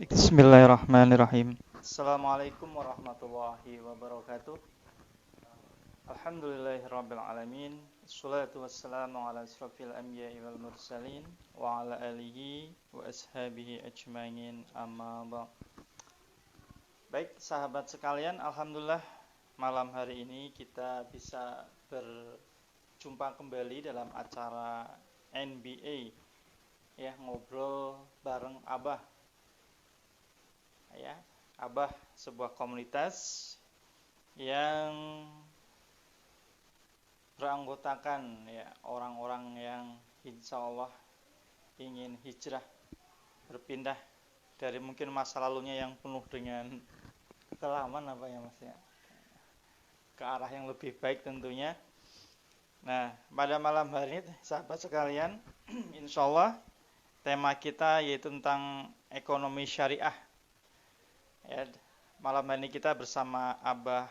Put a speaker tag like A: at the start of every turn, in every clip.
A: Bismillahirrahmanirrahim. Assalamualaikum warahmatullahi wabarakatuh. Alhamdulillahirabbil alamin. Wassalatu wassalamu ala asrofil anbiya'i wal mursalin wa ala alihi wa ashabihi ajmain amma ba'd. Baik, sahabat sekalian, alhamdulillah malam hari ini kita bisa berjumpa kembali dalam acara NBA ya, ngobrol bareng Abah. Ya, Abah sebuah komunitas yang beranggotakan ya orang-orang yang insya Allah ingin hijrah, berpindah dari mungkin masa lalunya yang penuh dengan kelaman ke arah yang lebih baik tentunya. Nah, pada malam hari ini sahabat sekalian, insya Allah tema kita yaitu tentang ekonomi syariah. Ya, malam hari ini kita bersama Abah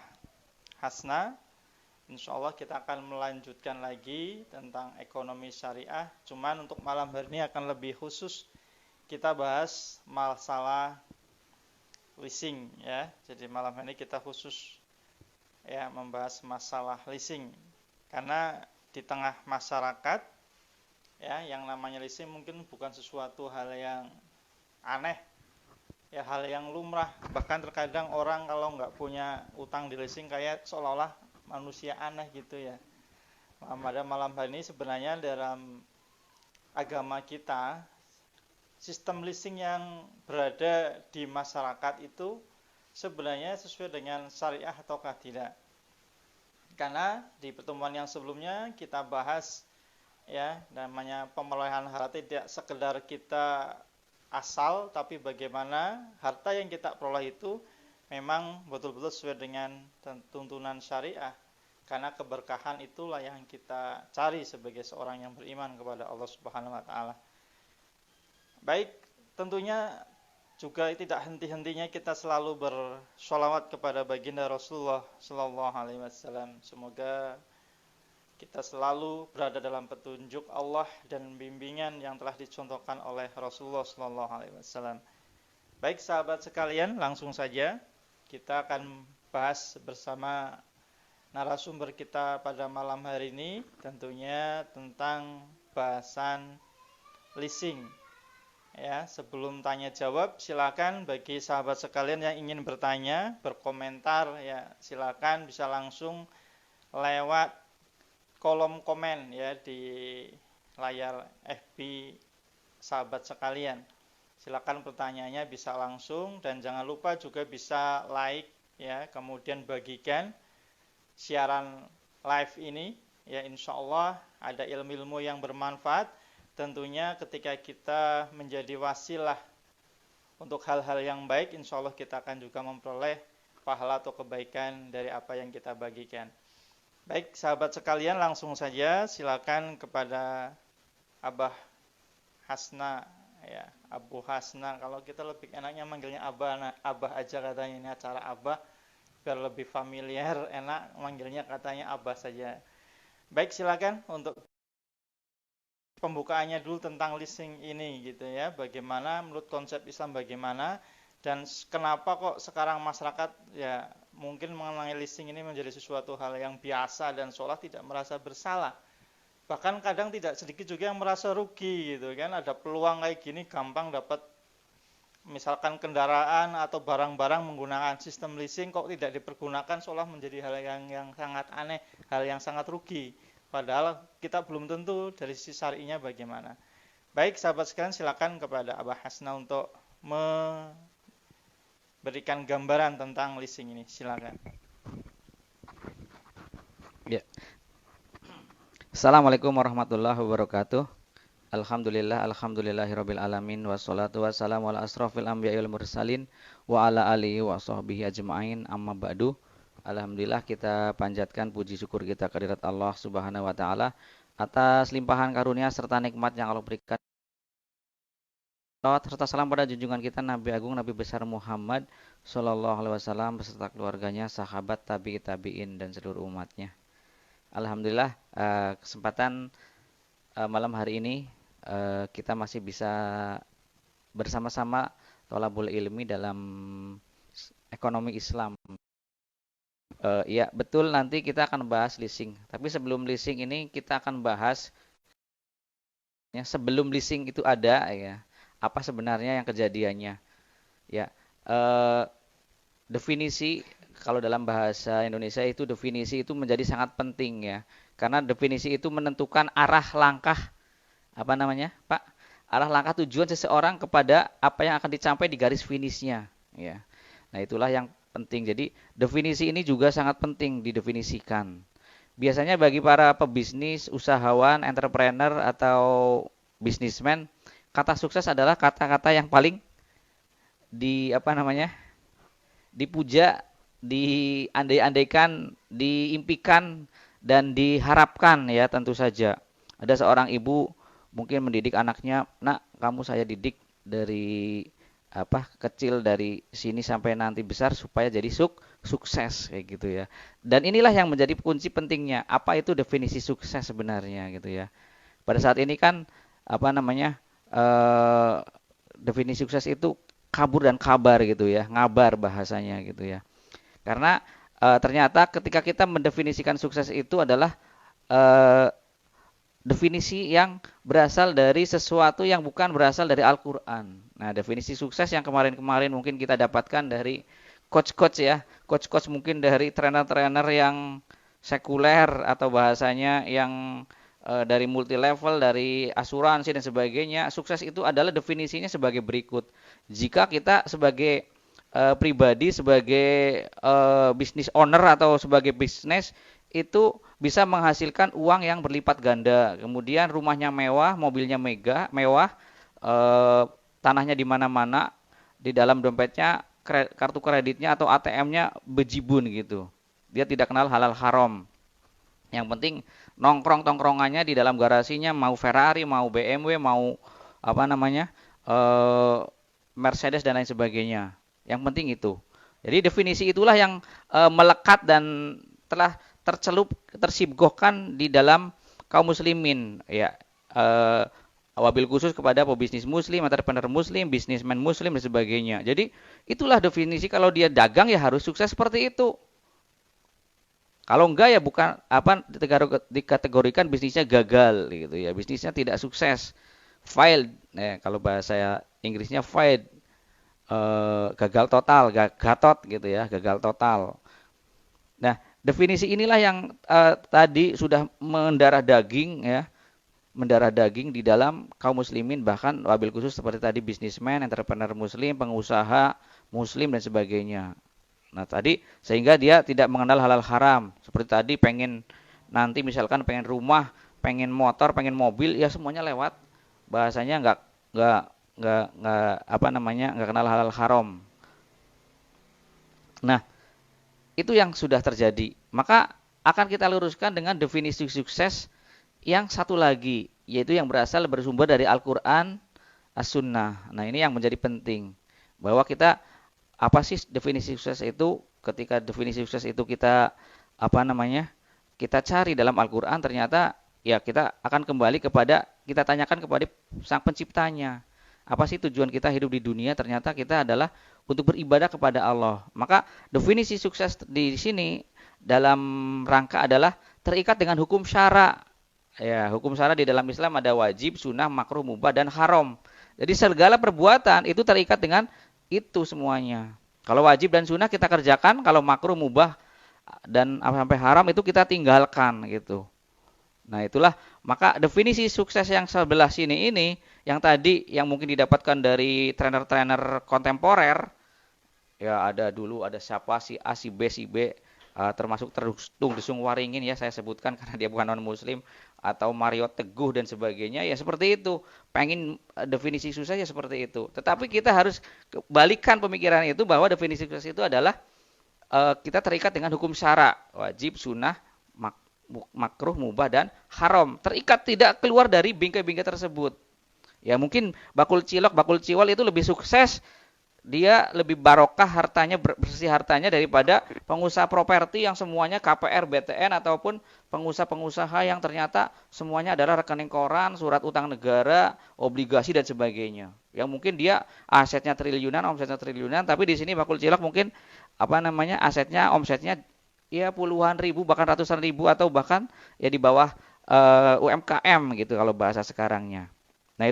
A: Hasna. Insya Allah kita akan melanjutkan lagi tentang ekonomi syariah. Cuman untuk malam hari ini akan lebih khusus kita bahas masalah leasing ya. Jadi malam hari ini kita khusus ya membahas masalah leasing. Karena di tengah masyarakat ya yang namanya leasing mungkin bukan sesuatu hal yang aneh. Ya hal yang lumrah, bahkan terkadang orang kalau nggak punya utang di leasing kayak seolah-olah manusia aneh gitu ya. Pada malam hari ini sebenarnya dalam agama kita sistem leasing yang berada di masyarakat itu sebenarnya sesuai dengan syariah ataukah tidak. Karena di pertemuan yang sebelumnya kita bahas ya namanya pemerolehan harta tidak sekedar kita asal, tapi bagaimana harta yang kita peroleh itu memang betul-betul sesuai dengan tuntunan syariah. Karena keberkahan itulah yang kita cari sebagai seorang yang beriman kepada Allah Subhanahu wa taala. Baik, tentunya juga tidak henti-hentinya kita selalu bersholawat kepada baginda Rasulullah sallallahu alaihi wasallam. Semoga kita selalu berada dalam petunjuk Allah dan bimbingan yang telah dicontohkan oleh Rasulullah sallallahu alaihi wasallam. Baik sahabat sekalian, langsung saja kita akan bahas bersama narasumber kita pada malam hari ini tentunya tentang bahasan leasing. Ya, sebelum tanya jawab silakan bagi sahabat sekalian yang ingin bertanya, berkomentar ya silakan bisa langsung lewat kolom komen ya di layar FB sahabat sekalian. Silakan pertanyaannya bisa langsung dan jangan lupa juga bisa like ya, kemudian bagikan siaran live ini ya, insya Allah ada ilmu-ilmu yang bermanfaat. Tentunya ketika kita menjadi wasilah untuk hal-hal yang baik, insya Allah kita akan juga memperoleh pahala atau kebaikan dari apa yang kita bagikan. Baik sahabat sekalian, langsung saja silakan kepada Abah Hasna ya, Abu Hasna. Kalau kita lebih enaknya manggilnya Abah aja katanya, ini acara Abah biar lebih familiar, enak manggilnya katanya Abah saja. Baik, silakan untuk pembukaannya dulu tentang leasing ini gitu ya. Bagaimana menurut konsep Islam bagaimana dan kenapa kok sekarang masyarakat ya mungkin mengenai leasing ini menjadi sesuatu hal yang biasa dan seolah tidak merasa bersalah. Bahkan kadang tidak sedikit juga yang merasa rugi gitu kan. Ada peluang kayak gini gampang dapat misalkan kendaraan atau barang-barang menggunakan sistem leasing kok tidak dipergunakan seolah menjadi hal yang sangat aneh, hal yang sangat rugi. Padahal kita belum tentu dari sisi syar'inya bagaimana. Baik sahabat sekalian, silakan kepada Abah Hasna untuk berikan gambaran tentang leasing ini, silakan.
B: Ya. Assalamualaikum warahmatullahi wabarakatuh. Alhamdulillahirabbil alamin wassalatu wassalamu ala asrofil anbiya'i wal mursalin wa ala alihi wa sahbihi ajma'in amma ba'du. Alhamdulillah kita panjatkan puji syukur kita kehadirat Allah Subhanahu wa taala atas limpahan karunia serta nikmat yang Allah berikan. Salawat serta salam pada junjungan kita Nabi Agung Nabi besar Muhammad sallallahu alaihi wasallam beserta keluarganya, sahabat, tabi'in dan seluruh umatnya. Alhamdulillah kesempatan malam hari ini kita masih bisa bersama-sama thalabul ilmi dalam ekonomi Islam. Ya, betul, nanti kita akan bahas leasing. Tapi sebelum leasing ini kita akan bahas ya, sebelum leasing itu ada ya, apa sebenarnya yang kejadiannya. Ya, eh, definisi kalau dalam bahasa Indonesia itu definisi itu menjadi sangat penting ya. Karena definisi itu menentukan arah langkah apa namanya, Pak? Arah langkah tujuan seseorang kepada apa yang akan dicapai di garis finishnya ya. Nah, itulah yang penting. Jadi, definisi ini juga sangat penting didefinisikan. Biasanya bagi para pebisnis, usahawan, entrepreneur atau bisnismen, kata sukses adalah kata-kata yang paling di apa namanya? Dipuja, diandai-andaikan, diimpikan dan diharapkan ya tentu saja. Ada seorang ibu mungkin mendidik anaknya, "Nak, kamu saya didik dari apa kecil dari sini sampai nanti besar supaya jadi sukses kayak gitu ya." Dan inilah yang menjadi kunci pentingnya. Apa itu definisi sukses sebenarnya gitu ya. Pada saat ini kan apa namanya eh, definisi sukses itu kabur dan kabar gitu ya, ngabar bahasanya gitu ya. Karena ternyata ketika kita mendefinisikan sukses itu adalah eh, definisi yang berasal dari sesuatu yang bukan berasal dari Al-Quran. Nah, definisi sukses yang kemarin-kemarin mungkin kita dapatkan dari coach-coach ya, coach-coach mungkin dari trainer-trainer yang sekuler atau bahasanya yang dari multi level, dari asuransi dan sebagainya. Sukses itu adalah definisinya sebagai berikut. Jika kita sebagai pribadi, sebagai business owner atau sebagai bisnis itu bisa menghasilkan uang yang berlipat ganda. Kemudian rumahnya mewah, mobilnya mewah, tanahnya di mana-mana, di dalam dompetnya kartu kreditnya atau ATM-nya bejibun gitu. Dia tidak kenal halal haram. Yang penting nongkrong-tongkrongannya di dalam garasinya mau Ferrari, mau BMW, mau apa namanya Mercedes dan lain sebagainya. Yang penting itu. Jadi definisi itulah yang melekat dan telah tersibgohkan di dalam kaum muslimin ya. Wabil khusus kepada pebisnis muslim, entrepreneur muslim, bisnismen muslim dan sebagainya. Jadi itulah definisi kalau dia dagang ya harus sukses seperti itu. Kalau enggak ya bukan apa dikategorikan bisnisnya gagal gitu ya. Bisnisnya tidak sukses. Failed. Kalau bahasa Inggrisnya failed. Gagal total, gatot gitu ya, gagal total. Nah, definisi inilah yang tadi sudah mendarah daging ya, mendarah daging di dalam kaum muslimin bahkan wabil khusus seperti tadi bisnismen, entrepreneur muslim, pengusaha muslim dan sebagainya. Nah, tadi sehingga dia tidak mengenal halal haram. Seperti tadi pengen nanti misalkan pengen rumah, pengen motor, pengen mobil, ya semuanya lewat. Bahasanya nggak apa namanya nggak kenal halal haram. Nah, itu yang sudah terjadi. Maka akan kita luruskan dengan definisi sukses yang satu lagi, yaitu yang bersumber dari Al-Quran, As-Sunnah. Nah, ini yang menjadi penting. Bahwa kita apa sih definisi sukses itu? Ketika definisi sukses itu kita apa namanya? Kita cari dalam Al-Qur'an, ternyata ya kita akan kembali kepada kita tanyakan kepada Sang Penciptanya. Apa sih tujuan kita hidup di dunia? Ternyata kita adalah untuk beribadah kepada Allah. Maka definisi sukses di sini dalam rangka adalah terikat dengan hukum syara. Ya, hukum syara di dalam Islam ada wajib, sunnah, makruh, mubah dan haram. Jadi segala perbuatan itu terikat dengan itu semuanya. Kalau wajib dan sunnah kita kerjakan, kalau makruh, mubah dan sampai haram itu kita tinggalkan gitu. Nah, itulah maka definisi sukses yang sebelah sini ini yang tadi yang mungkin didapatkan dari trainer-trainer kontemporer ya ada dulu ada siapa si A si B si B termasuk Tung Desung Waringin ya saya sebutkan karena dia bukan non muslim atau Mario Teguh dan sebagainya ya seperti itu pengen definisi sukses ya seperti itu tetapi kita harus balikan pemikiran itu bahwa definisi sukses itu adalah kita terikat dengan hukum syara wajib sunnah makruh mubah dan haram terikat tidak keluar dari bingkai-bingkai tersebut ya mungkin bakul cilok bakul ciwal itu lebih sukses dia lebih barokah hartanya, bersih hartanya daripada pengusaha properti yang semuanya KPR, BTN ataupun pengusaha-pengusaha yang ternyata semuanya adalah rekening koran, surat utang negara, obligasi dan sebagainya. Yang mungkin dia asetnya triliunan, omsetnya triliunan, tapi di sini bakul cilok mungkin asetnya, omsetnya ya puluhan ribu, bahkan ratusan ribu atau bahkan ya di bawah UMKM gitu kalau bahasa sekarangnya. Nah,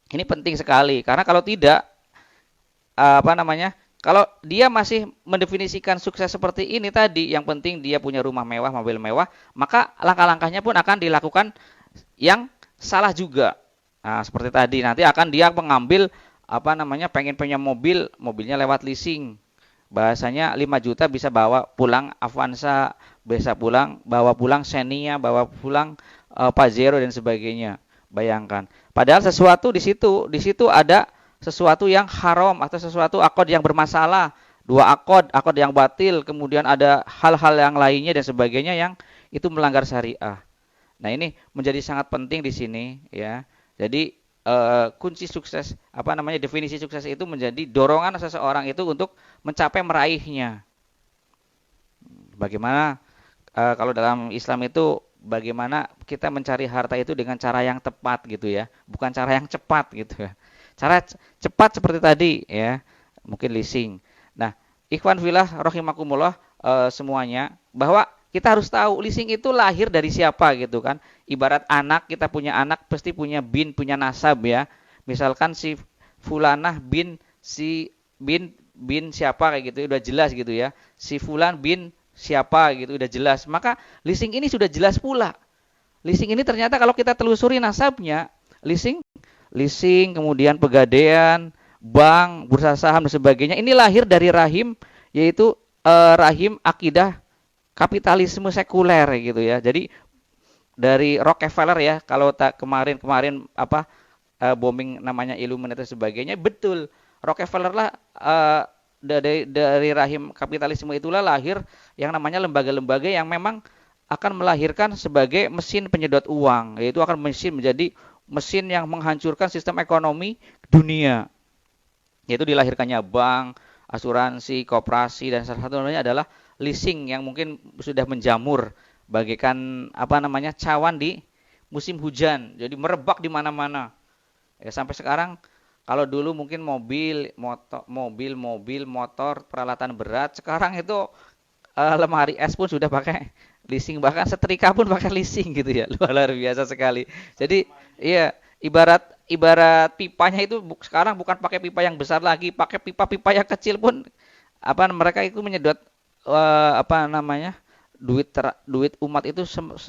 B: ini penting sekali karena kalau tidak kalau dia masih mendefinisikan sukses seperti ini tadi, yang penting dia punya rumah mewah, mobil mewah, maka langkah-langkahnya pun akan dilakukan yang salah juga. Nah, seperti tadi nanti akan dia mengambil pengen punya mobil, mobilnya lewat leasing. Bahasanya 5 juta bisa bawa pulang Avanza, bisa bawa pulang Xenia, bawa pulang Pajero dan sebagainya. Bayangkan. Padahal sesuatu di situ ada sesuatu yang haram atau sesuatu akad yang bermasalah, dua akad yang batil, kemudian ada hal-hal yang lainnya dan sebagainya yang itu melanggar syariah. Nah, ini menjadi sangat penting di sini ya. Jadi kunci sukses, definisi sukses itu menjadi dorongan seseorang itu untuk mencapai meraihnya. Bagaimana kalau dalam Islam itu bagaimana kita mencari harta itu dengan cara yang tepat gitu ya, bukan cara yang cepat gitu ya. Cara cepat seperti tadi ya, mungkin leasing. Nah, ikhwan fillah rahimakumullah semuanya, bahwa kita harus tahu leasing itu lahir dari siapa gitu kan. Ibarat anak, kita punya anak pasti punya punya nasab ya. Misalkan si fulanah bin siapa kayak gitu udah jelas gitu ya. Si fulan bin siapa gitu udah jelas. Maka leasing ini sudah jelas pula. Leasing ini ternyata kalau kita telusuri nasabnya, leasing, kemudian pegadaian, bank, bursa saham dan sebagainya. Ini lahir dari rahim, yaitu rahim akidah kapitalisme sekuler gitu ya. Jadi dari Rockefeller ya, kalau kemarin booming namanya Illuminati dan sebagainya, betul. Rockefeller lah dari rahim kapitalisme itulah lahir yang namanya lembaga-lembaga yang memang akan melahirkan sebagai mesin penyedot uang, yaitu akan menjadi mesin yang menghancurkan sistem ekonomi dunia. Yaitu dilahirkannya bank, asuransi, koperasi, dan salah satunya adalah leasing yang mungkin sudah menjamur bagaikan cawan di musim hujan. Jadi merebak di mana-mana. Ya, sampai sekarang kalau dulu mungkin mobil, motor, peralatan berat, sekarang itu lemari es pun sudah pakai leasing, bahkan setrika pun pakai leasing gitu ya. Luar biasa sekali. Jadi iya, ibarat pipanya itu sekarang bukan pakai pipa yang besar lagi, pakai pipa-pipa yang kecil pun mereka itu menyedot duit umat itu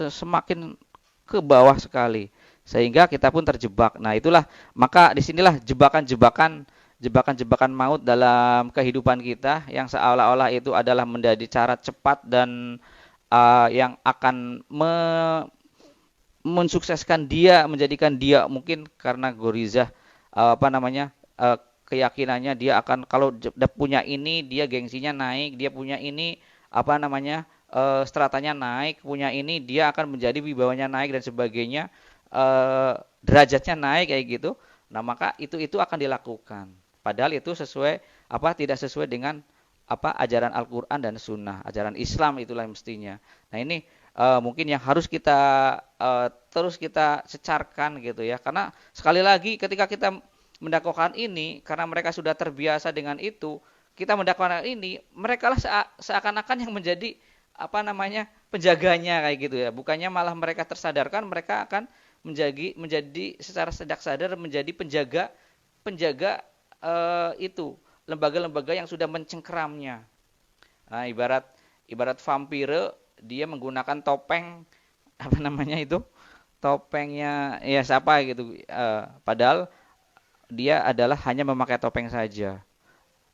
B: semakin ke bawah sekali, sehingga kita pun terjebak. Nah, itulah, maka disinilah jebakan-jebakan maut dalam kehidupan kita yang seolah-olah itu adalah menjadi cara cepat dan yang akan mensukseskan dia, menjadikan dia mungkin karena gorizah keyakinannya dia akan kalau punya ini dia gengsinya naik, dia punya ini stratanya naik, punya ini dia akan menjadi wibawanya naik dan sebagainya, derajatnya naik kayak gitu. Nah, maka itu akan dilakukan. Padahal itu tidak sesuai dengan ajaran Al-Qur'an dan Sunnah, ajaran Islam itulah mestinya. Nah, ini mungkin yang harus kita terus kita secarkan gitu ya. Karena sekali lagi ketika kita mendakwakan ini, karena mereka sudah terbiasa dengan itu, kita mendakwakan ini, mereka lah seakan-akan yang menjadi penjaganya kayak gitu ya. Bukannya malah mereka tersadarkan, mereka akan menjadi secara sadar menjadi penjaga itu lembaga-lembaga yang sudah mencengkeramnya. Nah, ibarat vampire, dia menggunakan topeng topengnya ya siapa gitu. Padahal dia adalah hanya memakai topeng saja.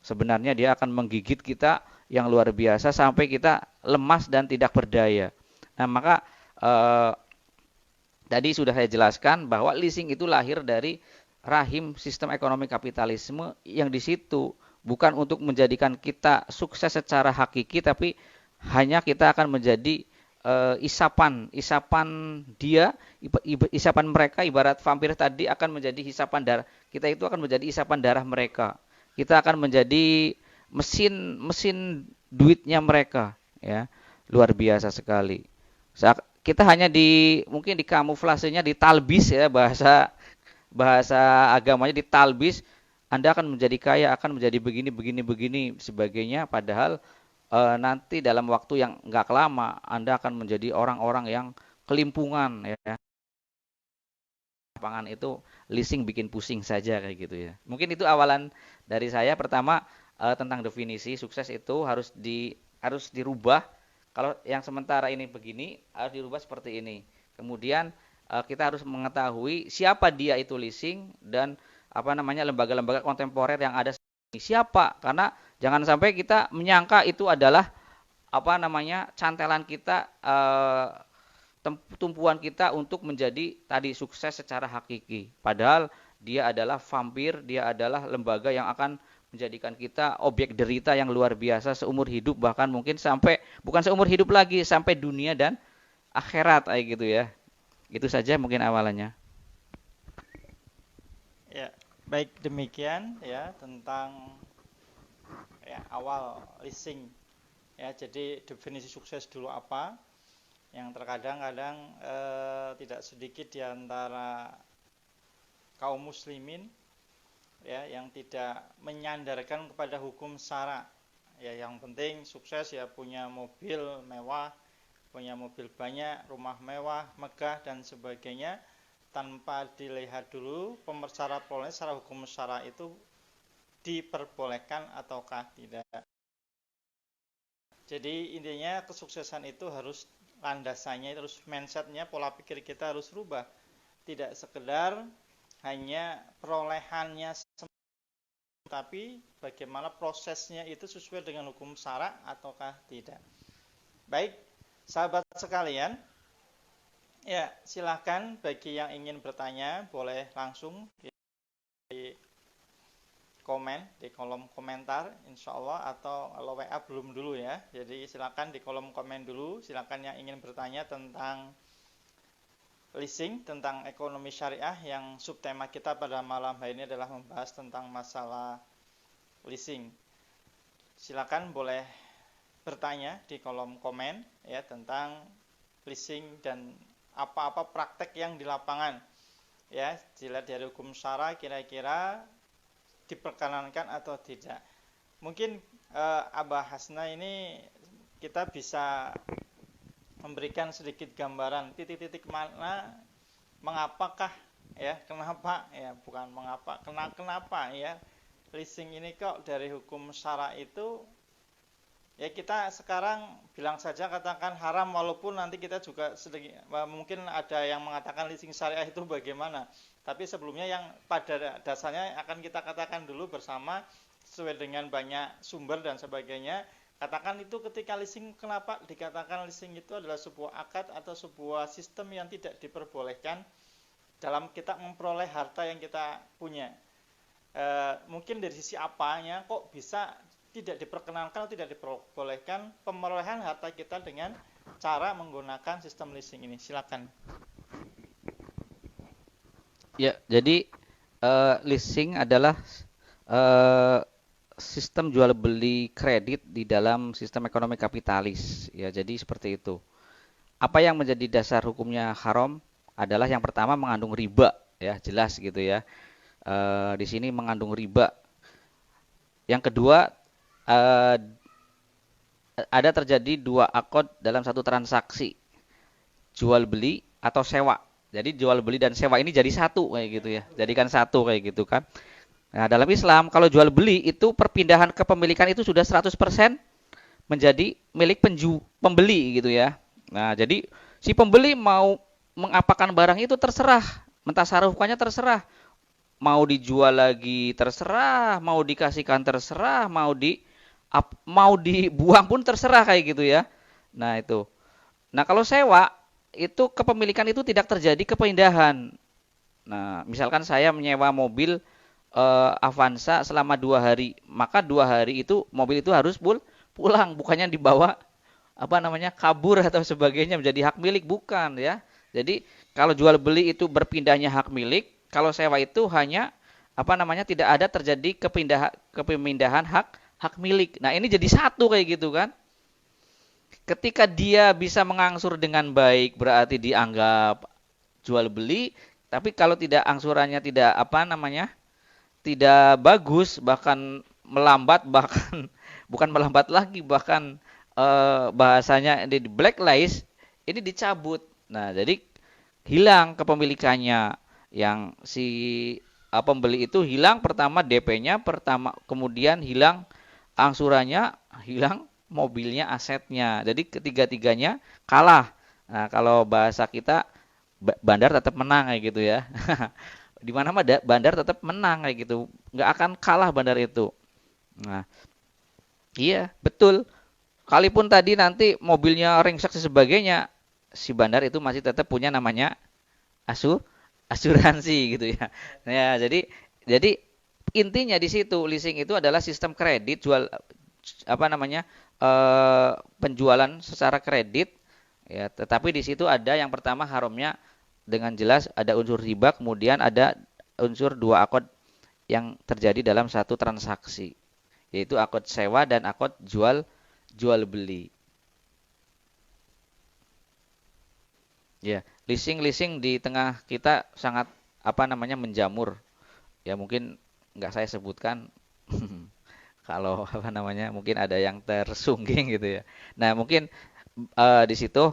B: Sebenarnya dia akan menggigit kita yang luar biasa sampai kita lemas dan tidak berdaya. Nah, maka tadi sudah saya jelaskan bahwa leasing itu lahir dari rahim sistem ekonomi kapitalisme yang di situ bukan untuk menjadikan kita sukses secara hakiki, tapi hanya kita akan menjadi isapan mereka, ibarat vampir tadi akan menjadi hisapan darah. Kita itu akan menjadi isapan darah mereka. kita akan menjadi mesin duitnya mereka, ya. Luar biasa sekali. Kita hanya mungkin dikamuflasenya di talbis, ya, bahasa bahasa agamanya di talbis. Anda akan menjadi kaya, akan menjadi begini begini begini sebagainya, padahal nanti dalam waktu yang nggak lama Anda akan menjadi orang-orang yang kelimpungan, ya. Lapangan itu leasing bikin pusing saja kayak gitu, ya. Mungkin itu awalan dari saya. Pertama, tentang definisi sukses itu harus dirubah. Kalau yang sementara ini begini harus dirubah seperti ini. Kemudian kita harus mengetahui siapa dia itu leasing dan apa namanya lembaga-lembaga kontemporer yang ada siapa, karena jangan sampai kita menyangka itu adalah apa namanya cantelan kita, tumpuan kita untuk menjadi tadi sukses secara hakiki. Padahal dia adalah vampir, dia adalah lembaga yang akan menjadikan kita objek derita yang luar biasa seumur hidup, bahkan mungkin sampai bukan seumur hidup lagi, sampai dunia dan akhirat kayak gitu, ya. Itu saja mungkin awalannya.
A: Ya, baik demikian ya tentang ya awal leasing. Ya, jadi definisi sukses dulu apa? Yang terkadang-kadang tidak sedikit di antara kaum muslimin ya yang tidak menyandarkan kepada hukum syara. Ya, yang penting sukses ya punya mobil mewah, punya mobil banyak, rumah mewah, megah dan sebagainya, tanpa dilihat dulu syarat secara hukum syara itu diperbolehkan ataukah tidak. Jadi intinya kesuksesan itu harus landasannya, terus mindsetnya, pola pikir kita harus rubah. Tidak sekedar hanya perolehannya, tapi bagaimana prosesnya itu sesuai dengan hukum syara ataukah tidak. Baik, sahabat sekalian, ya silahkan bagi yang ingin bertanya boleh langsung di komen di kolom komentar insya Allah, atau kalau WA belum dulu ya, jadi silakan di kolom komen dulu. Silakan yang ingin bertanya tentang leasing, tentang ekonomi syariah, yang subtema kita pada malam hari ini adalah membahas tentang masalah leasing. Silakan boleh bertanya di kolom komen ya tentang leasing dan apa-apa praktek yang di lapangan ya, dilihat dari hukum syara kira-kira diperkenankan atau tidak. Mungkin Abah Hasna ini kita bisa memberikan sedikit gambaran titik-titik mana mengapakah ya, kenapa ya, bukan mengapa, kenapa ya leasing ini kok dari hukum syara itu ya kita sekarang bilang saja katakan haram, walaupun nanti kita juga sedikit, mungkin ada yang mengatakan leasing syariah itu bagaimana. Tapi sebelumnya yang pada dasarnya akan kita katakan dulu bersama sesuai dengan banyak sumber dan sebagainya. Katakan itu ketika leasing, kenapa dikatakan leasing itu adalah sebuah akad atau sebuah sistem yang tidak diperbolehkan dalam kita memperoleh harta yang kita punya. Mungkin dari sisi apanya kok bisa tidak diperkenankan atau tidak diperbolehkan pemerolehan harta kita dengan cara menggunakan sistem leasing ini. Silakan.
B: Ya, jadi leasing adalah sistem jual beli kredit di dalam sistem ekonomi kapitalis. Ya, jadi seperti itu. Apa yang menjadi dasar hukumnya haram adalah yang pertama mengandung riba, ya jelas gitu ya. Di sini mengandung riba. Yang kedua, ada terjadi dua akad dalam satu transaksi, jual beli atau sewa. Jadi jual beli dan sewa ini jadi satu kayak gitu ya, jadikan satu kayak gitu kan. Nah, dalam Islam kalau jual beli itu perpindahan kepemilikan itu sudah 100% menjadi milik pembeli gitu ya. Nah, jadi si pembeli mau mengapakan barang itu terserah, mentasarufkannya terserah. Mau dijual lagi terserah, mau dikasihkan terserah, mau dibuang pun terserah kayak gitu ya. Nah, itu. Nah, kalau sewa itu kepemilikan itu tidak terjadi kepindahan. Nah, misalkan saya menyewa mobil Avanza selama 2 hari, maka 2 hari itu mobil itu harus pulang, bukannya dibawa kabur atau sebagainya menjadi hak milik, bukan ya. Jadi kalau jual beli itu berpindahnya hak milik, kalau sewa itu hanya tidak ada terjadi kepindahan hak milik. Nah, ini jadi satu kayak gitu kan. Ketika dia bisa mengangsur dengan baik berarti dianggap jual beli, tapi kalau tidak angsurannya tidak tidak bagus, bahkan melambat, bahkan bukan melambat lagi, bahkan bahasanya di blacklist, ini dicabut. Nah, jadi hilang kepemilikannya, yang si pembeli itu hilang, pertama DP-nya, pertama kemudian hilang angsurannya, hilang mobilnya, asetnya. Jadi ketiga-tiganya kalah. Nah, kalau bahasa kita bandar tetap menang kayak gitu ya. Di mana mah bandar tetap menang kayak gitu. Nggak akan kalah bandar itu. Nah, iya, betul. Kalaupun tadi nanti mobilnya ringsek dan sebagainya, si bandar itu masih tetap punya namanya asur asuransi gitu ya. Nah, ya, jadi intinya di situ leasing itu adalah sistem kredit jual penjualan secara kredit ya, tetapi di situ ada yang pertama haramnya dengan jelas ada unsur riba, kemudian ada unsur dua akad yang terjadi dalam satu transaksi, yaitu akad sewa dan akad jual beli. Ya, leasing di tengah kita sangat menjamur. Ya mungkin nggak saya sebutkan kalau mungkin ada yang tersungging gitu ya. Nah, mungkin di situ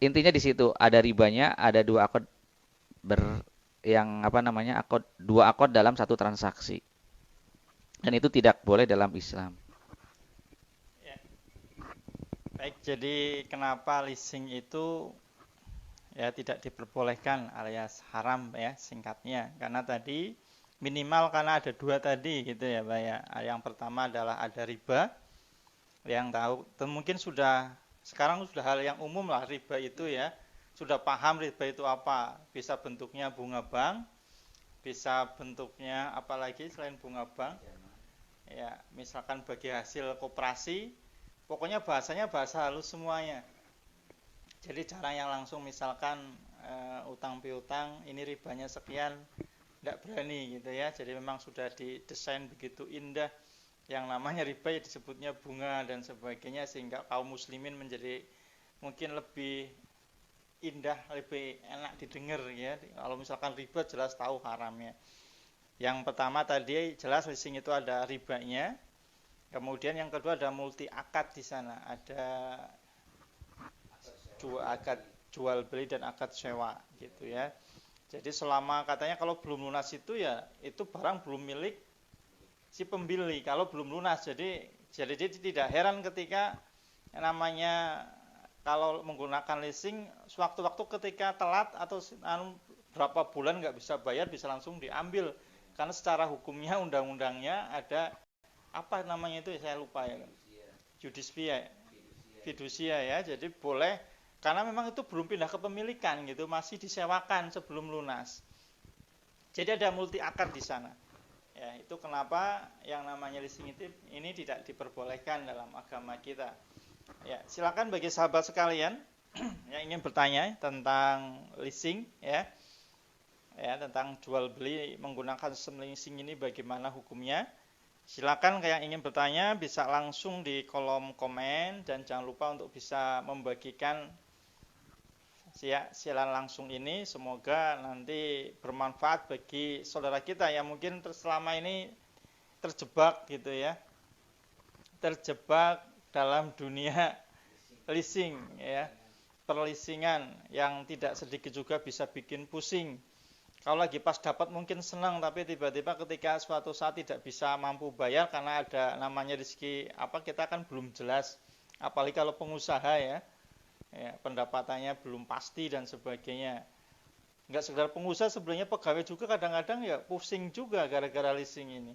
B: intinya di situ ada ribanya, ada dua akad dua akad dalam satu transaksi. Dan itu tidak boleh dalam Islam.
A: Ya. Baik, jadi kenapa leasing itu ya tidak diperbolehkan alias haram ya singkatnya, karena tadi minimal karena ada dua tadi gitu ya Pak ya. Yang pertama adalah ada riba, yang tahu mungkin sekarang sudah hal yang umum lah riba itu ya, sudah paham riba itu apa, bisa bentuknya bunga bank, bisa bentuknya apalagi selain bunga bank ya, misalkan bagi hasil koperasi, pokoknya bahasanya bahasa halus semuanya. Jadi cara yang langsung misalkan utang piutang ini ribanya sekian, tidak berani gitu ya. Jadi memang sudah didesain begitu indah, yang namanya riba ya disebutnya bunga dan sebagainya, sehingga kaum muslimin menjadi mungkin lebih indah, lebih enak didengar ya. Kalau misalkan riba jelas tahu haramnya. Yang pertama tadi jelas leasing itu ada ribanya. Kemudian yang kedua ada multi akad di sana, ada dua akad jual beli dan akad sewa gitu ya. Jadi selama katanya kalau belum lunas itu ya itu barang belum milik si pembeli kalau belum lunas. Jadi tidak heran ketika namanya kalau menggunakan leasing sewaktu-waktu ketika telat atau berapa bulan nggak bisa bayar bisa langsung diambil, karena secara hukumnya undang-undangnya ada apa namanya itu saya lupa ya, judisia fidusia ya. Jadi boleh karena memang itu belum pindah kepemilikan gitu, masih disewakan sebelum lunas. Jadi ada multi akad di sana. Ya, itu kenapa yang namanya leasing itu ini tidak diperbolehkan dalam agama kita. Ya, silakan bagi sahabat sekalian yang ingin bertanya tentang leasing ya. Ya, tentang jual beli menggunakan sistem leasing ini bagaimana hukumnya? Silakan yang ingin bertanya bisa langsung di kolom komen, dan jangan lupa untuk bisa membagikan siaran langsung ini. Semoga nanti bermanfaat bagi saudara kita yang mungkin selama ini terjebak gitu ya, terjebak dalam dunia leasing ya, perleasingan yang tidak sedikit juga bisa bikin pusing. Kalau lagi pas dapat mungkin senang, tapi tiba-tiba ketika suatu saat tidak bisa mampu bayar karena ada namanya rezeki kita kan belum jelas, apalagi kalau pengusaha ya, pendapatannya belum pasti dan sebagainya. Enggak sekedar pengusaha, sebenarnya pegawai juga kadang-kadang ya pusing juga gara-gara leasing ini.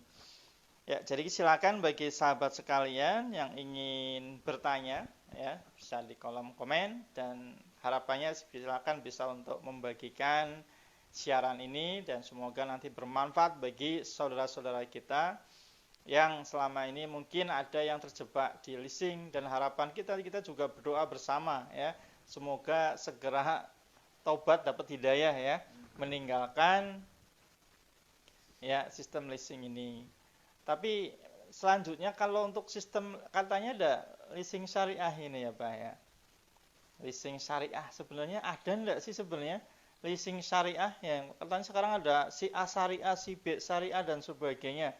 A: Ya, jadi silakan bagi sahabat sekalian yang ingin bertanya ya bisa di kolom komen, dan harapannya silakan bisa untuk membagikan siaran ini, dan semoga nanti bermanfaat bagi saudara-saudara kita yang selama ini mungkin ada yang terjebak di leasing, dan harapan kita juga berdoa bersama ya, semoga segera taubat, dapat hidayah ya, meninggalkan ya sistem leasing ini. Tapi selanjutnya kalau untuk sistem katanya ada leasing syariah ini ya Pak ya. Leasing syariah sebenarnya ada enggak sih sebenarnya leasing syariah yang katanya sekarang ada si A syariah, si B syariah dan sebagainya.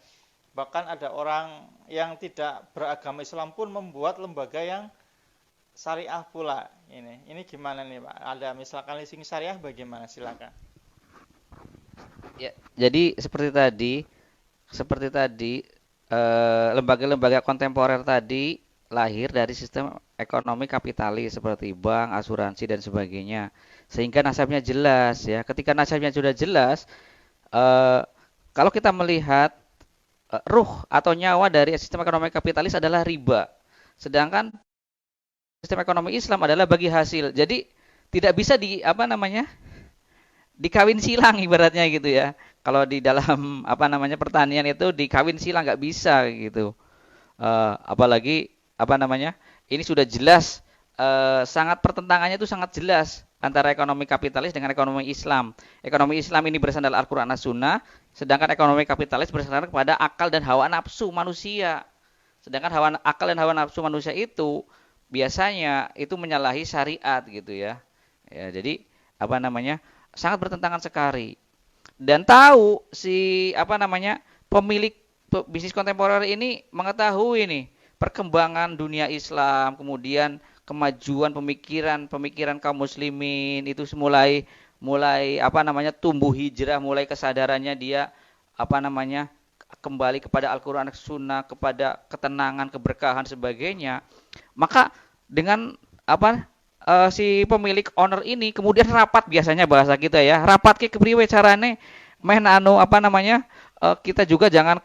A: Bahkan ada orang yang tidak beragama Islam pun membuat lembaga yang syariah pula. Ini gimana nih Pak? Ada misalkan leasing syariah bagaimana? Silakan.
B: Ya, jadi seperti tadi lembaga-lembaga kontemporer tadi lahir dari sistem ekonomi kapitalis seperti bank, asuransi dan sebagainya. Sehingga nasabnya jelas ya. Ketika nasabnya sudah jelas, eh, kalau kita melihat ruh atau nyawa dari sistem ekonomi kapitalis adalah riba. Sedangkan sistem ekonomi Islam adalah bagi hasil. Jadi tidak bisa dikawin silang ibaratnya gitu ya. Kalau di dalam pertanian itu dikawin silang nggak bisa gitu. Apalagi ini sudah jelas, sangat pertentangannya itu sangat jelas antara ekonomi kapitalis dengan ekonomi Islam. Ekonomi Islam ini bersandar Al-Quran dan Sunnah, sedangkan ekonomi kapitalis bersandar kepada akal dan hawa nafsu manusia. Sedangkan akal dan hawa nafsu manusia itu biasanya itu menyalahi syariat gitu ya. Ya, jadi sangat bertentangan sekali. Dan tahu si pemilik bisnis kontemporer ini mengetahui nih perkembangan dunia Islam, kemudian kemajuan pemikiran kaum muslimin itu mulai mulai tumbuh hijrah, mulai kesadarannya dia kembali kepada Al-Qur'an dan Sunnah, kepada ketenangan, keberkahan sebagainya. Maka dengan si pemilik owner ini kemudian rapat, biasanya bahasa kita ya, rapat ke kepriwe carane men kita juga jangan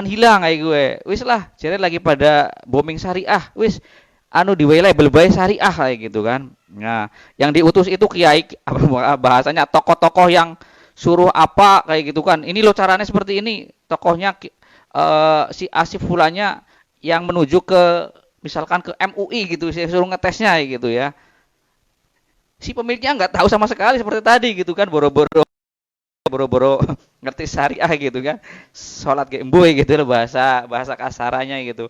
B: hilang kayak gue. Wis lah, jadi lagi pada booming syariah. Wis diwelai belebay syariah kayak gitu kan. Nah, yang diutus itu kiai bahasanya tokoh-tokoh yang suruh apa kayak gitu kan. Ini lo caranya seperti ini. Tokohnya si Asif Fulanya yang menuju ke misalkan ke MUI gitu, saya suruh ngetesnya gitu ya. Si pemiliknya nggak tahu sama sekali seperti tadi gitu kan, boro-boro ngerti syariah gitu kan, sholat ke emboy gitu loh, bahasa kasarannya gitu.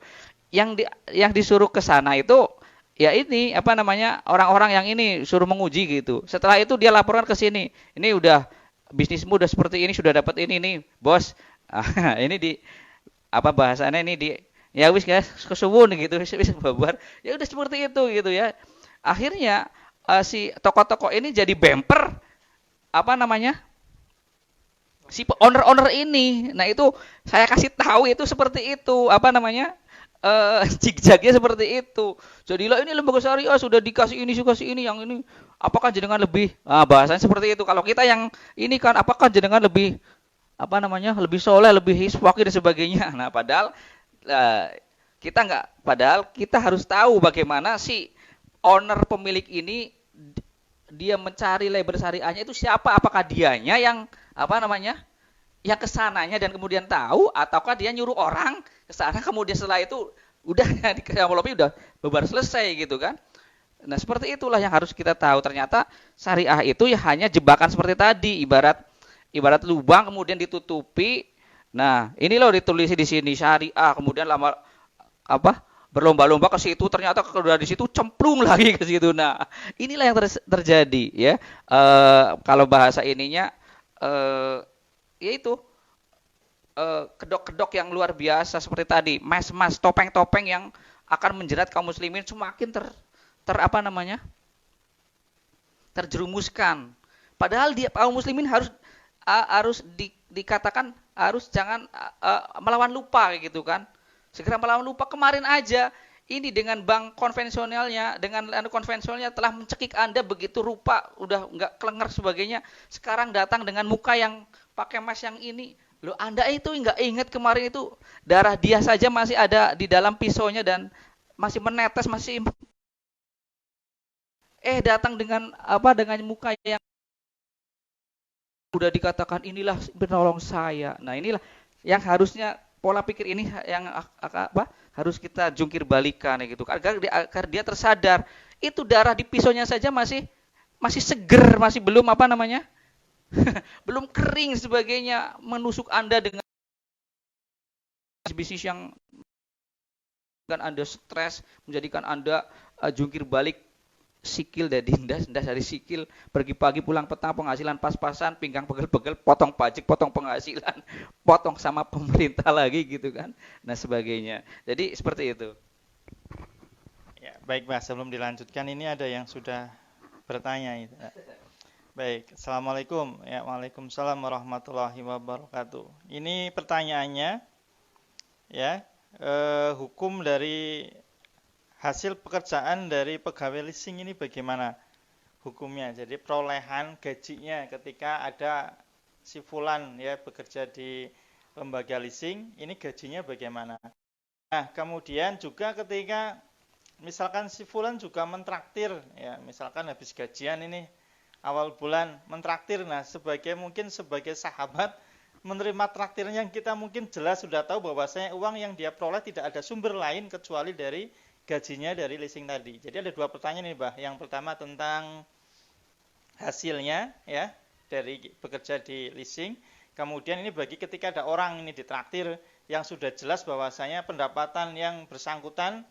B: Yang disuruh ke sana itu ya ini orang-orang yang ini suruh menguji gitu. Setelah itu dia laporkan ke sini, ini udah bisnismu udah seperti ini, sudah dapat ini nih bos. Ini di bahasanya ini di ya wis guys kesuwun gitu, wis babar. Ya udah seperti itu gitu ya. Akhirnya si tokoh-tokoh ini jadi bemper si owner ini. Nah itu saya kasih tahu itu seperti itu jigjagnya seperti itu. Jadilah ini lembaga syariah sudah dikasih ini yang ini. Apakah jenengan lebih bahasanya seperti itu. Kalau kita yang ini kan apakah jenengan lebih lebih soleh, lebih hiswaki dan sebagainya. Nah padahal kita harus tahu bagaimana si owner pemilik ini dia mencari label syariahnya itu siapa, apakah dianya yang yang kesananya dan kemudian tahu, ataukah dia nyuruh orang ke sana kemudian setelah itu udah envelope udah bebar selesai gitu kan. Nah seperti itulah yang harus kita tahu, ternyata syariah itu ya hanya jebakan seperti tadi, ibarat lubang kemudian ditutupi. Nah ini loh ditulis di sini syariah, kemudian lama berlomba-lomba ke situ, ternyata udah di situ cemplung lagi ke situ. Nah, inilah yang terjadi ya. Kalau bahasa ininya yaitu kedok-kedok yang luar biasa seperti tadi, mas-mas, topeng-topeng yang akan menjerat kaum muslimin semakin terjerumuskan. Padahal dia kaum muslimin harus dikatakan harus jangan melawan lupa gitu kan. Segera melawan lupa. Kemarin aja ini dengan bank konvensionalnya, dengan konvensionalnya telah mencekik Anda begitu rupa, udah nggak kelengar sebagainya. Sekarang datang dengan muka yang pakai mas yang ini. Loh, Anda itu nggak ingat kemarin itu darah dia saja masih ada di dalam pisaunya dan masih menetes, masih datang dengan muka yang udah dikatakan inilah penolong saya. Nah, inilah yang harusnya pola pikir ini yang harus kita jungkir balikan gitu agar dia tersadar itu darah di pisaunya saja masih seger, masih belum belum kering sebagainya, menusuk Anda dengan bisnis yang menjadikan Anda stres, menjadikan Anda jungkir balik sikil dari dindas dari sikil, pergi pagi pulang petang, penghasilan pas-pasan, pinggang pegel-pegel, potong pajak, potong penghasilan, potong sama pemerintah lagi gitu kan. Nah, sebagainya. Jadi seperti itu.
A: Ya, baik Mas, sebelum dilanjutkan ini ada yang sudah bertanya itu. Baik, Assalamualaikum. Ya, Waalaikumsalam warahmatullahi wabarakatuh. Ini pertanyaannya, ya, hukum dari hasil pekerjaan dari pegawai leasing ini bagaimana hukumnya? Jadi perolehan gajinya ketika ada si fulan ya bekerja di lembaga leasing, ini gajinya bagaimana? Nah, kemudian juga ketika misalkan si fulan juga mentraktir, ya, misalkan habis gajian ini awal bulan mentraktir, nah mungkin sebagai sahabat menerima traktirnya yang kita mungkin jelas sudah tahu bahwasanya uang yang dia peroleh tidak ada sumber lain kecuali dari gajinya dari leasing tadi. Jadi ada dua pertanyaan nih, Bah. Yang pertama tentang hasilnya ya dari bekerja di leasing. Kemudian ini bagi ketika ada orang ini ditraktir yang sudah jelas bahwasanya pendapatan yang bersangkutan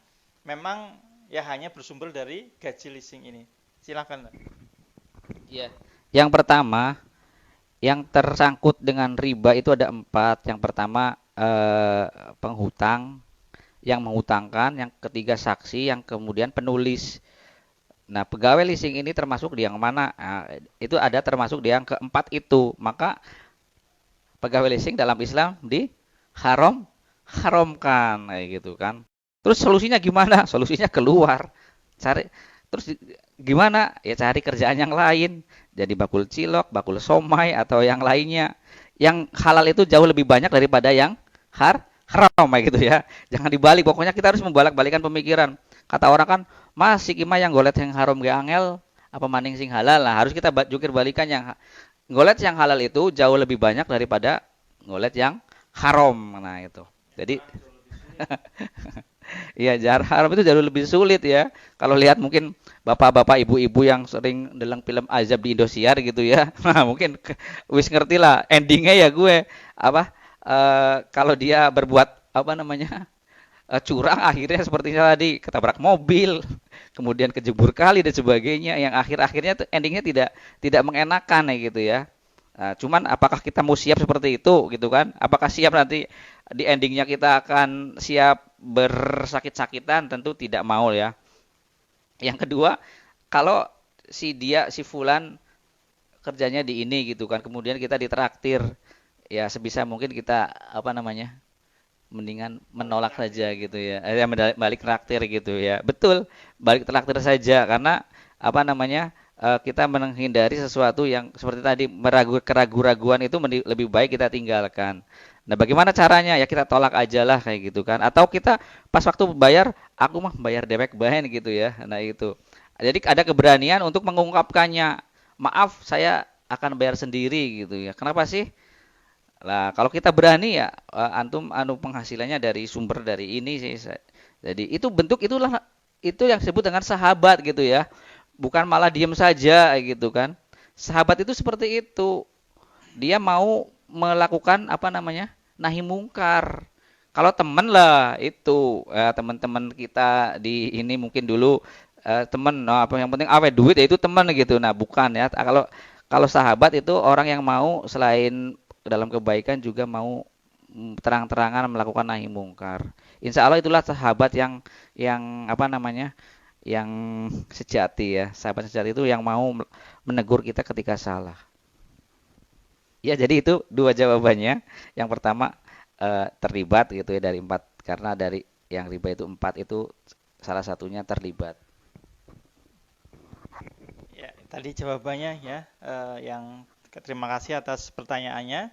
A: memang ya hanya bersumber dari gaji leasing ini. Silakan.
B: Ya. Yang pertama, yang tersangkut dengan riba itu ada 4. Yang pertama penghutang, yang menghutangkan, yang ketiga saksi, yang kemudian penulis. Nah, pegawai leasing ini termasuk di yang mana? Nah, itu ada termasuk di yang keempat itu. Maka pegawai leasing dalam Islam haramkan kayak gitu kan. Terus solusinya gimana? Solusinya keluar. Cari terus gimana? Ya cari kerjaan yang lain. Jadi bakul cilok, bakul somai atau yang lainnya. Yang halal itu jauh lebih banyak daripada yang haram kayak gitu ya. Jangan dibalik. Pokoknya kita harus membalak-balikan pemikiran. Kata orang kan, "Mas, si Kima yang golet yang haram ge angel, apa maning sing halal?" Lah, harus kita jukir balikan yang golet yang halal itu jauh lebih banyak daripada golet yang haram. Nah, itu. Jadi iya, jar haram itu jauh lebih sulit ya. Kalau lihat mungkin bapak-bapak, ibu-ibu yang sering dalam film azab di Indosiar gitu ya. Nah, mungkin wis ngerti lah endingnya ya gue apa kalau dia berbuat apa namanya curang akhirnya sepertinya tadi ketabrak mobil, kemudian kejebur kali dan sebagainya. Yang akhir-akhirnya tuh endingnya tidak mengenakan ya gitu ya. Nah, cuman apakah kita mau siap seperti itu gitu kan? Apakah siap nanti di endingnya kita akan siap bersakit-sakitan? Tentu tidak mau ya. Yang kedua, kalau si Fulan kerjanya di ini gitu kan, kemudian kita ditraktir, ya sebisa mungkin kita apa namanya, mendingan menolak saja gitu ya. Balik traktir gitu ya. Betul, balik traktir saja karena apa namanya? Kita menghindari sesuatu yang seperti tadi keraguan-raguan itu lebih baik kita tinggalkan. Nah, bagaimana caranya? Ya kita tolak aja lah kayak gitu kan. Atau kita pas waktu bayar, aku mah bayar dewek bahan gitu ya. Nah, itu. Jadi ada keberanian untuk mengungkapkannya. Maaf, saya akan bayar sendiri gitu ya. Kenapa sih? Lah, kalau kita berani ya antum penghasilannya dari sumber dari ini sih. Jadi itu itulah itu yang disebut dengan sahabat gitu ya. Bukan malah diem saja gitu kan. Sahabat itu seperti itu. Dia mau melakukan apa namanya? Nahi mungkar. Kalau temen lah itu teman-teman kita di ini mungkin dulu temen, no, apa yang penting awet duit ya itu teman gitu. Nah, bukan ya. Kalau kalau sahabat itu orang yang mau selain dalam kebaikan juga mau terang-terangan melakukan nahi mungkar. Insya Allah itulah sahabat yang apa namanya? Yang sejati ya. Sahabat sejati itu yang mau menegur kita ketika salah. Ya, jadi itu dua jawabannya. Yang pertama terlibat gitu ya dari 4 karena dari yang riba itu 4 itu salah satunya terlibat.
A: Ya, tadi jawabannya ya yang terima kasih atas pertanyaannya.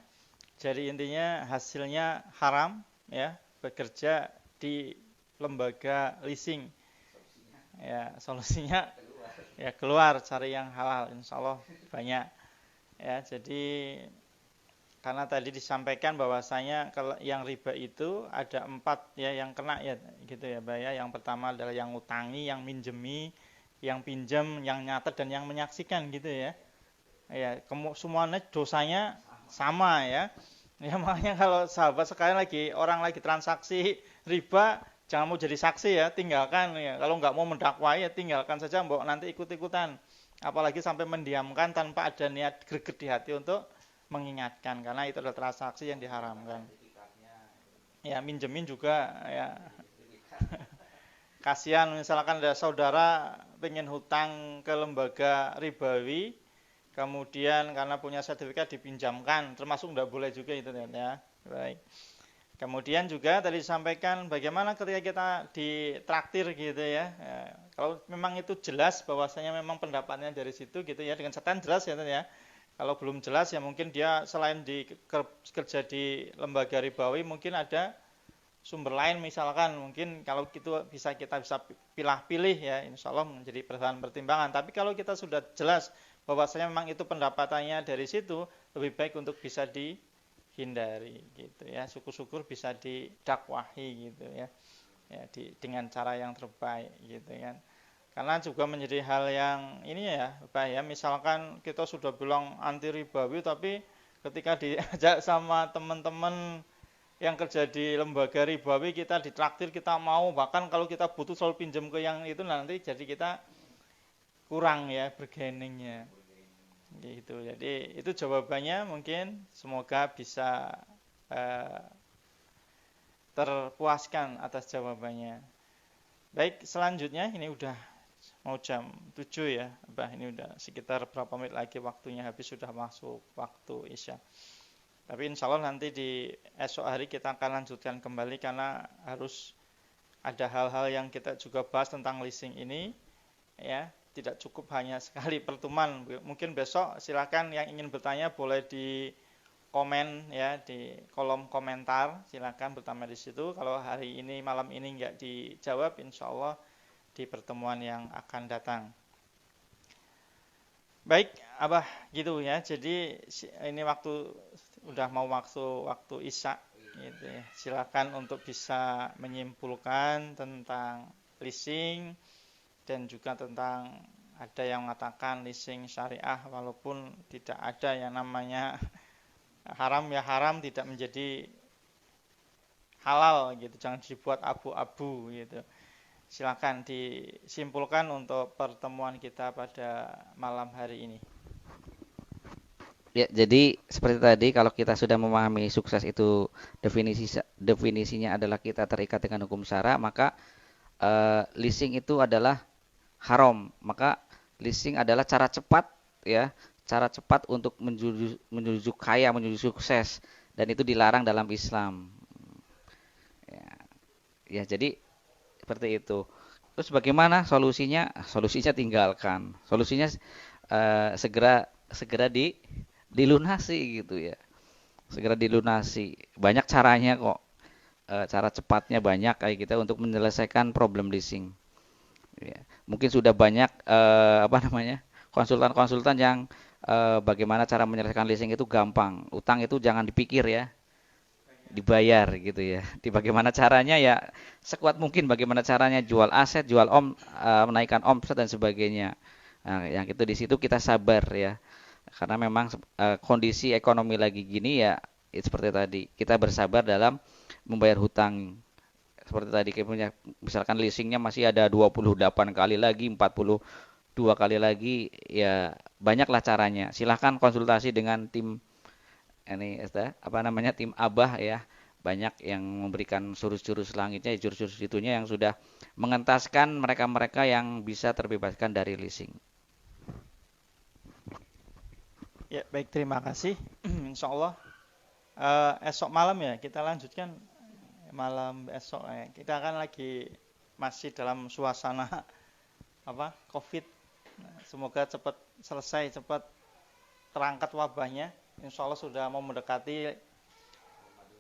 A: Jadi intinya hasilnya haram ya bekerja di lembaga leasing. Ya, solusinya ya keluar cari yang halal, insya Allah banyak. Ya, jadi karena tadi disampaikan bahwasanya kalau yang riba itu ada 4 ya yang kena ya gitu ya, Mbak ya. Yang pertama adalah yang utangi, yang minjemi, yang pinjam, yang nyatet dan yang menyaksikan gitu ya. Ya, semuanya dosanya sama ya. Ya makanya kalau sahabat sekalian orang lagi transaksi riba, jangan mau jadi saksi ya, tinggalkan ya. Kalau nggak mau mendakwai ya tinggalkan saja, mbok nanti ikut-ikutan. Apalagi sampai mendiamkan tanpa ada niat greget di hati untuk mengingatkan, karena itu adalah transaksi yang diharamkan. Ya minjemin juga ya. Kasihan misalkan ada saudara pengen hutang ke lembaga ribawi, kemudian karena punya sertifikat dipinjamkan, termasuk tidak boleh juga itu ya. Baik. Kemudian juga tadi disampaikan bagaimana ketika kita ditraktir gitu ya. Kalau memang itu jelas bahwasanya memang pendapatnya dari situ gitu ya, dengan catatan jelas ya ya. Kalau belum jelas ya mungkin dia selain kerja di lembaga ribawi mungkin ada sumber lain, misalkan mungkin kalau itu kita bisa pilih-pilih ya, insya Allah menjadi bahan pertimbangan. Tapi kalau kita sudah jelas bahwasanya memang itu pendapatannya dari situ, lebih baik untuk bisa dihindari gitu ya. Syukur-syukur bisa didakwahi gitu ya. Ya dengan cara yang terbaik gitu kan. Karena juga menjadi hal yang ini ya, Pak ya, misalkan kita sudah bilang anti ribawi tapi ketika diajak sama teman-teman yang kerja di lembaga ribawi kita ditraktir, kita mau, bahkan kalau kita butuh selalu pinjam ke yang itu, nanti jadi kita kurang ya bergeningnya gitu. Jadi itu jawabannya, mungkin semoga bisa terpuaskan atas jawabannya. Baik, selanjutnya ini udah mau jam 7 ya, ini udah sekitar berapa menit lagi waktunya habis, sudah masuk waktu Isya. Tapi insya Allah nanti di esok hari kita akan lanjutkan kembali, karena harus ada hal-hal yang kita juga bahas tentang leasing ini ya. Tidak cukup hanya sekali pertemuan. Mungkin besok silakan yang ingin bertanya boleh di komen ya, di kolom komentar, silakan bertanya di situ. Kalau hari ini malam ini nggak dijawab, insya Allah di pertemuan yang akan datang. Baik, Abah gitu ya. Jadi ini udah mau waktu Isya gitu ya. Silakan untuk bisa menyimpulkan tentang leasing dan juga tentang, ada yang mengatakan leasing syariah walaupun tidak ada yang namanya haram ya haram, tidak menjadi halal gitu. Jangan dibuat abu-abu gitu. Silakan disimpulkan untuk pertemuan kita pada malam hari ini.
B: Ya, jadi seperti tadi, kalau kita sudah memahami sukses itu definisinya adalah kita terikat dengan hukum syara, maka leasing itu adalah haram. Maka leasing adalah cara cepat ya, cara cepat untuk menuju kaya, menuju sukses, dan itu dilarang dalam Islam. Ya, jadi seperti itu. Terus bagaimana solusinya? Solusinya tinggalkan. Solusinya segera dilunasi gitu ya. Segera dilunasi. Banyak caranya kok. Cara cepatnya banyak kayak kita untuk menyelesaikan problem leasing. Ya. Mungkin sudah banyak konsultan-konsultan yang bagaimana cara menyelesaikan leasing itu gampang. Utang itu jangan dipikir ya, dibayar gitu ya. Di bagaimana caranya ya, sekuat mungkin bagaimana caranya jual aset, menaikkan omset dan sebagainya. Nah, yang itu di situ kita sabar ya. Karena memang kondisi ekonomi lagi gini ya, seperti tadi kita bersabar dalam membayar hutang. Seperti tadi punya, misalkan leasingnya masih ada 28 kali lagi, 42 kali lagi, ya banyaklah caranya. Silahkan konsultasi dengan tim tim Abah ya. Banyak yang memberikan jurus-jurus langitnya, jurus-jurus itunya yang sudah mengentaskan mereka-mereka yang bisa terbebaskan dari leasing.
A: Ya, baik, terima kasih. Insya Allah esok malam ya kita lanjutkan, malam esok ya. Kita akan lagi masih dalam suasana COVID. Semoga cepat selesai, cepat terangkat wabahnya. Insya Allah sudah mau mendekati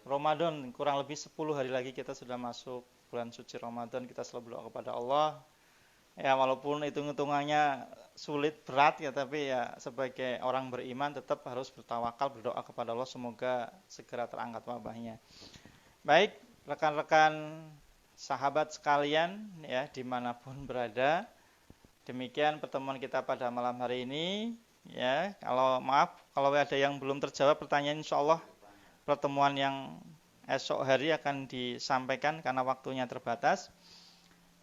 A: Ramadan, kurang lebih 10 hari lagi kita sudah masuk bulan suci Ramadan. Kita selalu berdoa kepada Allah. Ya walaupun hitung-hitungannya sulit, berat ya, tapi ya sebagai orang beriman tetap harus bertawakal, berdoa kepada Allah semoga segera terangkat wabahnya. Baik, rekan-rekan sahabat sekalian ya dimanapun berada, demikian pertemuan kita pada malam hari ini Ya, kalau ada yang belum terjawab pertanyaan, insya Allah pertemuan yang esok hari akan disampaikan karena waktunya terbatas.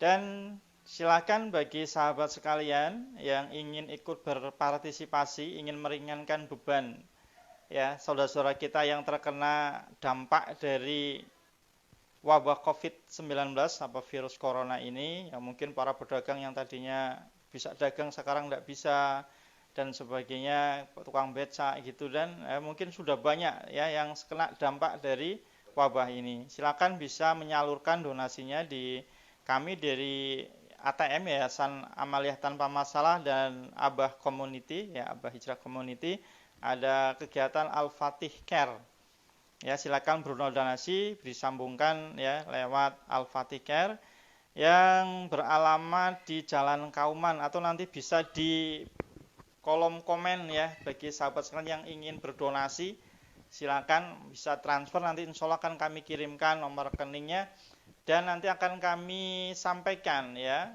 A: Dan silakan bagi sahabat sekalian yang ingin ikut berpartisipasi, ingin meringankan beban ya saudara-saudara kita yang terkena dampak dari wabah COVID-19 atau virus corona ini, ya mungkin para pedagang yang tadinya bisa dagang sekarang tidak bisa dan sebagainya, tukang beca gitu, dan mungkin sudah banyak ya yang kena dampak dari wabah ini. Silakan bisa menyalurkan donasinya di kami dari ATM Yayasan Amaliyah Tanpa Masalah dan Abah Community ya, Abah Hijrah Community, ada kegiatan Al-Fatih Care. Ya, silakan berdonasi disambungkan ya lewat Al-Fatih Care yang beralamat di Jalan Kauman, atau nanti bisa di kolom komen ya bagi sahabat sekalian yang ingin berdonasi. Silakan bisa transfer, nanti insya Allah akan kami kirimkan nomor rekeningnya dan nanti akan kami sampaikan ya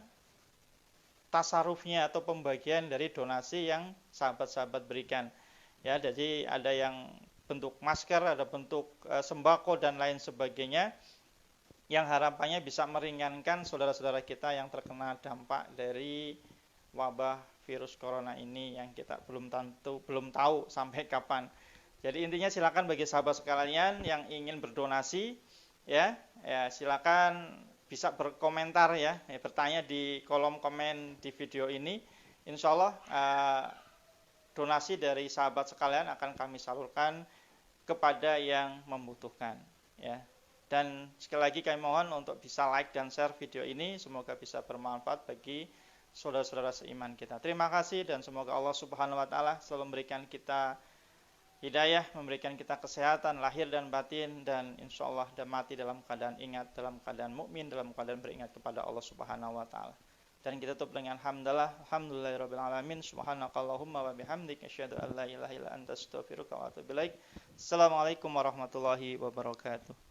A: tasarufnya atau pembagian dari donasi yang sahabat-sahabat berikan. Ya, jadi ada yang bentuk masker, ada bentuk sembako dan lain sebagainya yang harapannya bisa meringankan saudara-saudara kita yang terkena dampak dari wabah virus corona ini yang kita belum tahu sampai kapan. Jadi intinya silakan bagi sahabat sekalian yang ingin berdonasi ya silakan bisa berkomentar ya, bertanya di kolom komen di video ini. Insya Allah donasi dari sahabat sekalian akan kami salurkan kepada yang membutuhkan ya. Dan sekali lagi kami mohon untuk bisa like dan share video ini, semoga bisa bermanfaat bagi saudara-saudara seiman kita. Terima kasih dan semoga Allah Subhanahu wa taala selalu memberikan kita hidayah, memberikan kita kesehatan lahir dan batin, dan insya Allah dan mati dalam keadaan ingat, dalam keadaan mukmin, dalam keadaan beringat kepada Allah Subhanahu wa taala. Dan kita tutup dengan alhamdulillahirabbil alamin, subhanakallahumma wa bihamdika asyhadu an la ilaha illa anta astaghfiruka wa atubu ilaik. Assalamualaikum warahmatullahi wabarakatuh.